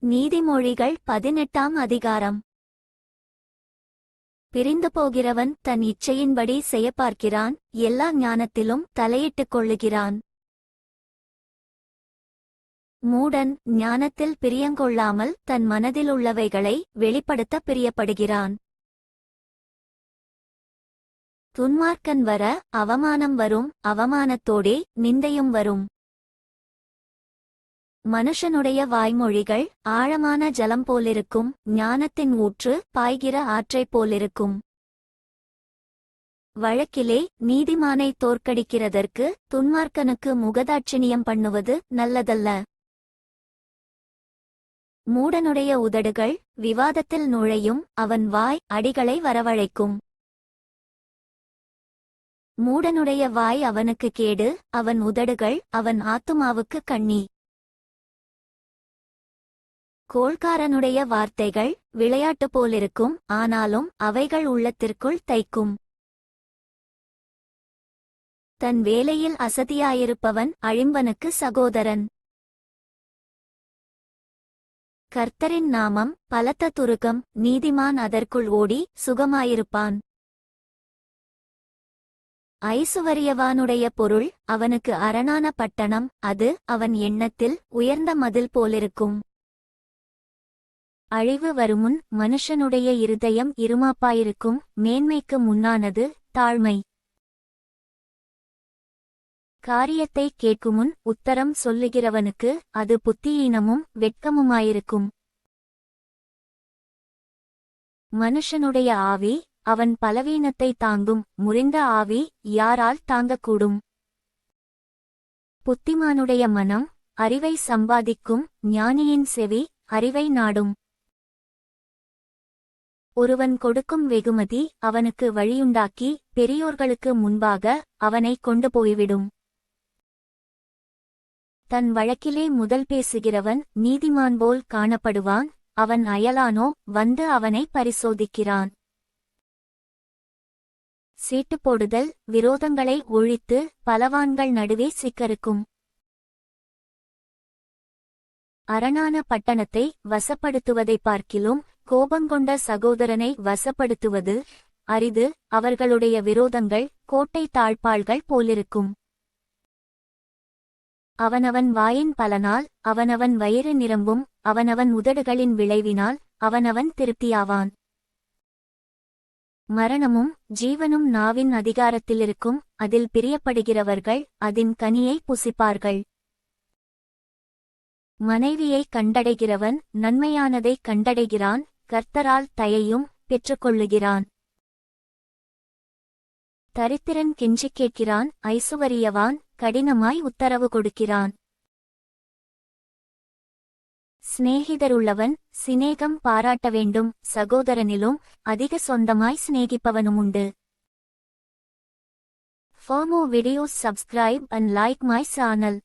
நீதிமொழிகள் 18ஆம் அதிகாரம். பிரிந்து போகிறவன் தன் இச்சையின்படி செய்ய பார்க்கிறான், எல்லா ஞானத்திலும் தலையிட்டுக் கொள்ளுகிறான். மூடன் ஞானத்தில் பிரியங்கொள்ளாமல் தன் மனதிலுள்ளவைகளை வெளிப்படுத்த பிரியப்படுகிறான். துன்மார்க்கன் வர அவமானம் வரும், அவமானத்தோடே நிந்தையும் வரும். மனுஷனுடைய வாய்மொழிகள் ஆழமான ஜலம் போலிருக்கும், ஞானத்தின் ஊற்று பாய்கிற ஆற்றைப் போலிருக்கும். வழக்கிலே நீதிமானை தோற்கடிக்கிறதற்கு துன்மார்க்கனுக்கு முகதாட்சிணியம் பண்ணுவது நல்லதல்ல. மூடனுடைய உதடுகள் விவாதத்தில் நுழையும், அவன் வாய் அடிகளை வரவழைக்கும். மூடனுடைய வாய் அவனுக்கு கேடு, அவன் உதடுகள் அவன் ஆத்துமாவுக்கு கண்ணி. கோள்காரனுடைய வார்த்தைகள் விளையாட்டு போலிருக்கும், ஆனாலும் அவைகள் உள்ளத்திற்குள் தைக்கும். தன் வேலையில் அசதியாயிருப்பவன் அழிம்பனுக்கு சகோதரன். கர்த்தரின் நாமம் பலத்த துருகம், நீதிமான் அதற்குள் ஓடி சுகமாயிருப்பான். ஐசுவரியவானுடைய பொருள் அவனுக்கு அரணான பட்டணம், அது அவன் எண்ணத்தில் உயர்ந்த மதில் போலிருக்கும். அழிவு வருமுன் மனுஷனுடைய இருதயம் இருமாப்பாயிருக்கும், மேன்மைக்கு முன்னானது தாழ்மை. காரியத்தை கேட்குமுன் உத்தரம் சொல்லுகிறவனுக்கு அது புத்தியீனமும் வெட்கமுமாயிருக்கும். மனுஷனுடைய ஆவி அவன் பலவீனத்தை தாங்கும், முறிந்த ஆவி யாரால் தாங்கக்கூடும்? புத்திமானுடைய மனம் அறிவை சம்பாதிக்கும், ஞானியின் செவி அறிவை நாடும். ஒருவன் கொடுக்கும் வெகுமதி அவனுக்கு வழியுண்டாக்கி பெரியோர்களுக்கு முன்பாக அவனை கொண்டு போய்விடும். தன் வழக்கிலே முதல் பேசுகிறவன் நீதிமான் போல் காணப்படுவான், அவன் அயலானோ வந்து அவனை பரிசோதிக்கிறான். சீட்டு போடுதல் விரோதங்களை ஒழித்து பலவான்கள் நடுவே சிக்கறுக்கும். அரணான பட்டணத்தை வசப்படுத்துவதைப் பார்க்கிலும் கோபங்கொண்ட சகோதரனை வசப்படுத்துவது அரிது, அவர்களுடைய விரோதங்கள் கோட்டை தாழ்பாள்கள் போலிருக்கும். அவனவன் வாயின் பலனால் அவனவன் வயிறு நிரம்பும், அவனவன் உதடுகளின் விளைவினால் அவனவன் திருப்தியாவான். மரணமும் ஜீவனும் நாவின் அதிகாரத்திலிருக்கும், அதில் பிரியப்படுகிறவர்கள் அதின் கனியை புசிப்பார்கள். மனைவியை கண்டடைகிறவன் நன்மையானதை கண்டடைகிறான், கர்த்தரால் தயையும் பெற்றுக்கொள்ளுகிறான். தரித்திரன் கெஞ்சிக் கேட்கிறான், ஐசுவரியவான் கடினமாய் உத்தரவு கொடுக்கிறான். சிநேகிதருள்ளவன் சிநேகம் பாராட்ட வேண்டும், சகோதரனிலும் அதிக சொந்தமாய் சிநேகிப்பவனுமுண்டு. For more videos subscribe and like my channel.